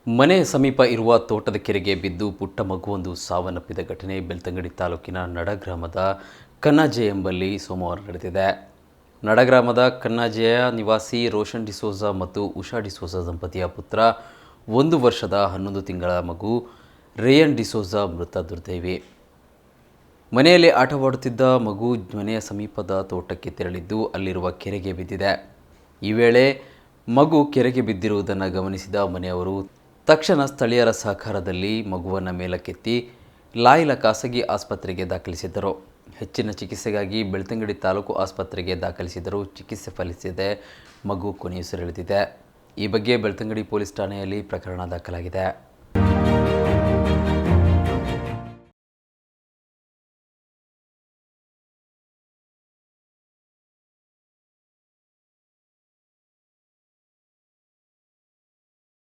ಮನೆ ಸಮೀಪ ಇರುವ ತೋಟದ ಕೆರೆಗೆ ಬಿದ್ದು ಪುಟ್ಟ ಮಗುವೊಂದು ಸಾವನ್ನಪ್ಪಿದ ಘಟನೆ ಬೆಳ್ತಂಗಡಿ ತಾಲೂಕಿನ ನಡಗ್ರಾಮದ ಕನ್ನಾಜೆ ಎಂಬಲ್ಲಿ ಸೋಮವಾರ ನಡೆದಿದೆ. ನಡಗ್ರಾಮದ ಕನ್ನಾಜೆಯ ನಿವಾಸಿ ರೋಷನ್ ಡಿಸೋಜಾ ಮತ್ತು ಉಷಾ ಡಿಸೋಜಾ ದಂಪತಿಯ ಪುತ್ರ 1 ವರ್ಷದ 11 ತಿಂಗಳ ಮಗು ರೇಯನ್ ಡಿಸೋಜಾ ಮೃತ ದುರ್ದೈವಿ. ಮನೆಯಲ್ಲಿ ಆಟವಾಡುತ್ತಿದ್ದ ಮಗು ಮನೆಯ ಸಮೀಪದ ತೋಟಕ್ಕೆ ತೆರಳಿದ್ದು ಅಲ್ಲಿರುವ ಕೆರೆಗೆ ಬಿದ್ದಿದೆ. ಈ ವೇಳೆ ಮಗು ಕೆರೆಗೆ ಬಿದ್ದಿರುವುದನ್ನು ಗಮನಿಸಿದ ಮನೆಯವರು ತಕ್ಷಣ ಸ್ಥಳೀಯರ ಸಹಕಾರದಲ್ಲಿ ಮಗುವನ್ನು ಮೇಲಕ್ಕೆತ್ತಿ ಲಾಯ್ಲ ಖಾಸಗಿ ಆಸ್ಪತ್ರೆಗೆ ದಾಖಲಿಸಿದ್ದರು. ಹೆಚ್ಚಿನ ಚಿಕಿತ್ಸೆಗಾಗಿ ಬೆಳ್ತಂಗಡಿ ತಾಲೂಕು ಆಸ್ಪತ್ರೆಗೆ ದಾಖಲಿಸಿದರೂ ಚಿಕಿತ್ಸೆ ಫಲಿಸದೆ ಮಗು ಕೊನೆಯುಸಿರೆಳೆದಿದೆ. ಈ ಬಗ್ಗೆ ಬೆಳ್ತಂಗಡಿ ಪೊಲೀಸ್ ಠಾಣೆಯಲ್ಲಿ ಪ್ರಕರಣ ದಾಖಲಾಗಿದೆ.